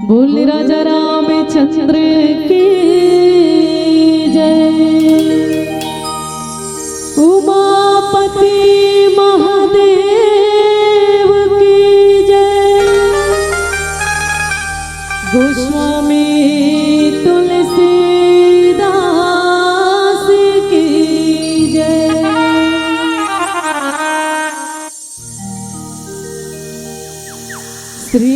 बोल राजा रामचंद्र की जय। उमापति महादेव की जय। गोस्वामी तुलसीदास की जय। श्री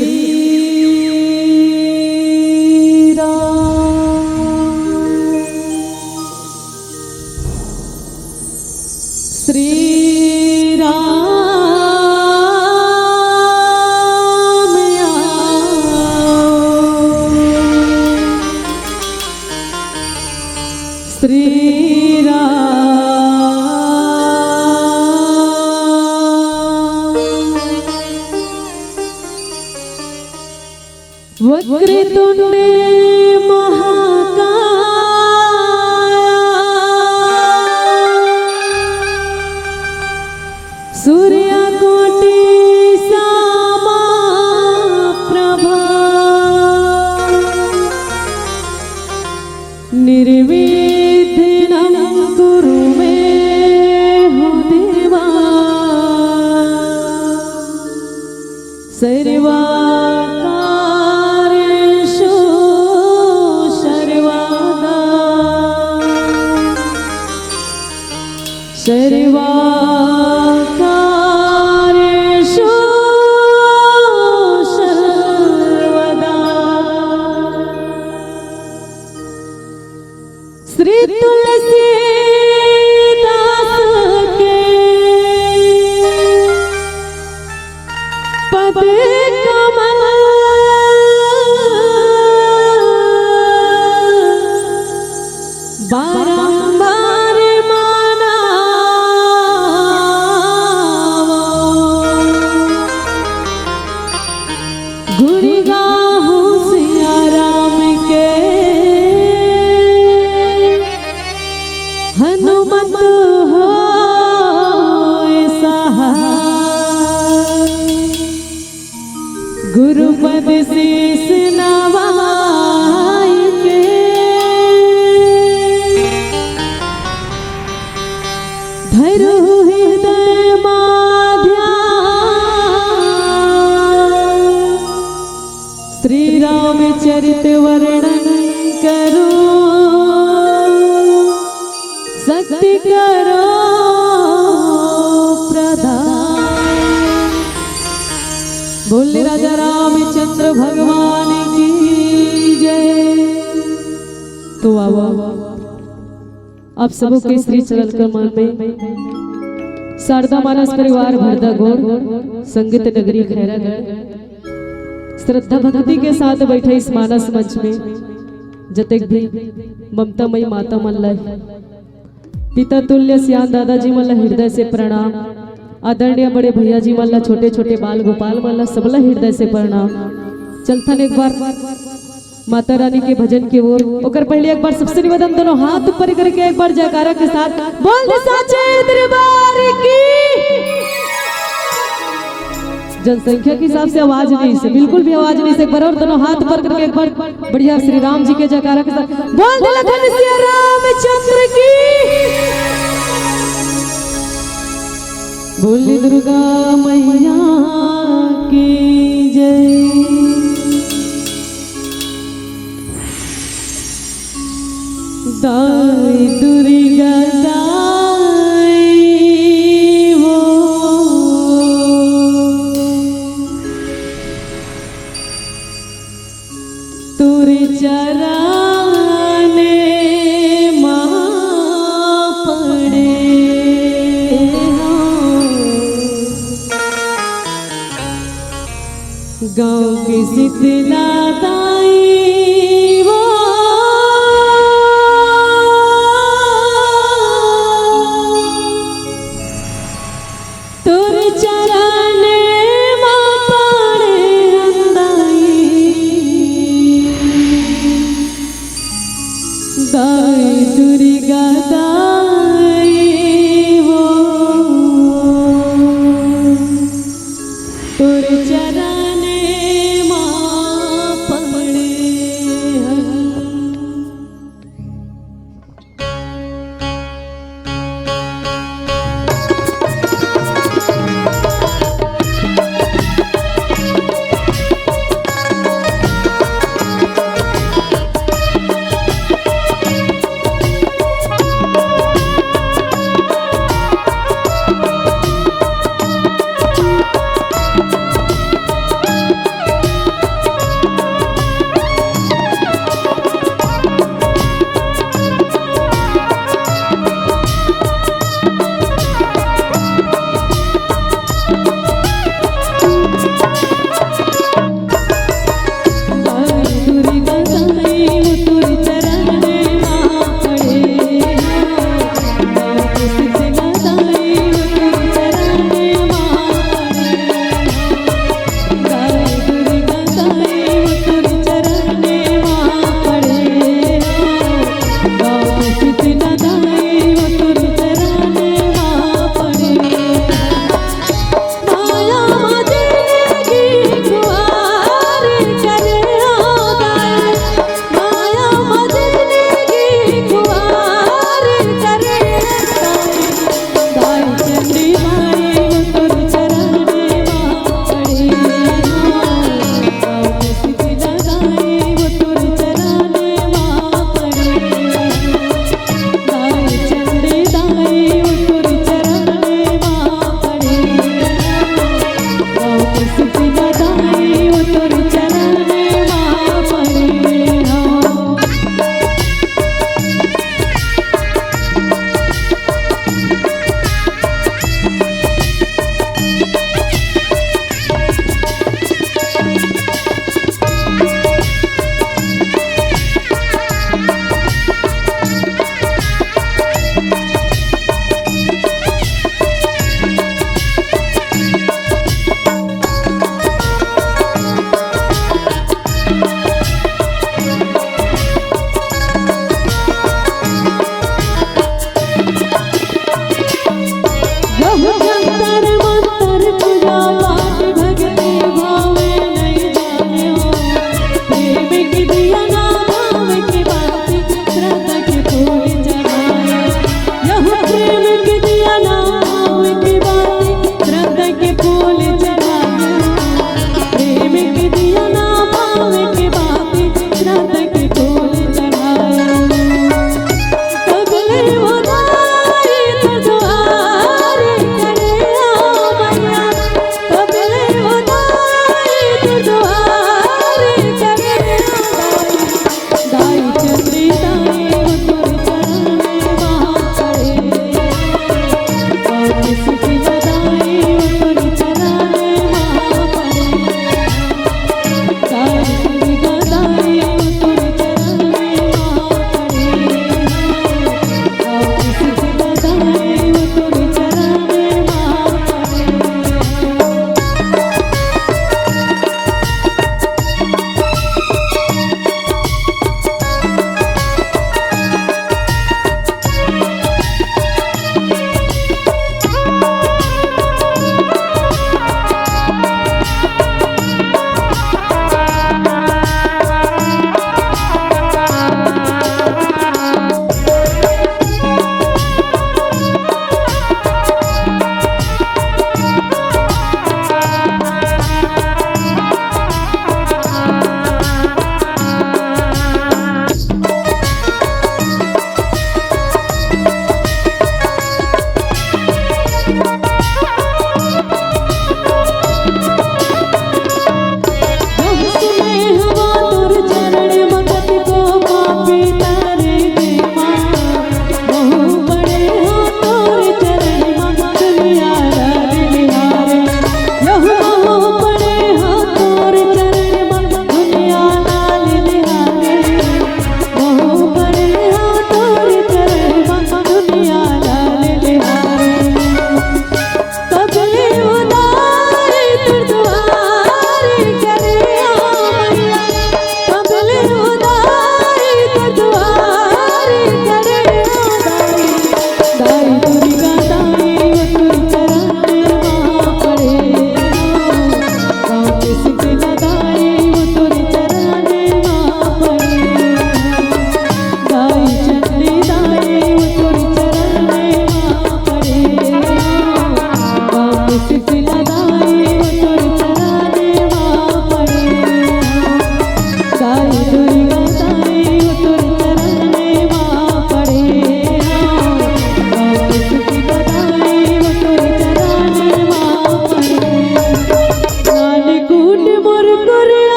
श्री राम वक्रतुंड महाकाय सूर्यकोटि समप्रभा निर्विघ्नं कुरु मे देवा सर्वकार्येषु सर्वदा सर्वकार्येषु सर्वदा। श्री तुलसीदास के पद कमल बारंबार मनावो। गुरु गाहु सिया राम के हनुमत होए सहाय। गुरुपद शीस नवाय के धरु हृदय ध्यान। श्री रामचरित वर्णन करो शक्ति करो प्रदान। बोल राजा रामचंद्र भगवान की जय। तो आओ आप सबों के श्री चरण कमल में शारदा मानस परिवार भरदा गौर संगीत नगरी खैरागढ़ श्रद्धा भक्ति के साथ बैठे इस मानस मंच में जतेक भी ममतामयी माता मल्ला पिता तुल्य सियान दादाजी मल्ला हृदय से प्रणाम। आदरणीय बड़े भैया जी मल्ला छोटे छोटे बाल गोपाल मल्ला सबला हृदय से प्रणाम। चलथन एक बार माता रानी के भजन की ओर ओकर पहले एक बार सबसे निवेदन दोनों हाथ ऊपर करके एक बार जयकारा के साथ बोल दे साचे दरबार की। जनसंख्या के हिसाब से आवाज नहीं से बिल्कुल भी आवाज नहीं से एक बार और दोनों हाथ ऊपर करके एक बार बढ़िया श्री राम जी के जयकारा के साथ बोल दे लखन सिया रामचंद्र की। बोल दुर्गा मैया की जय। दाई दुर्गा दाई वो तुरी चराने मां पड़े गाँव की शीतला दाई वो तुरी चराने मां पड़े अंदाई। दाई दुर्गा दाई वो तुर चरण मां पड़े।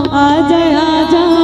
आजा आजा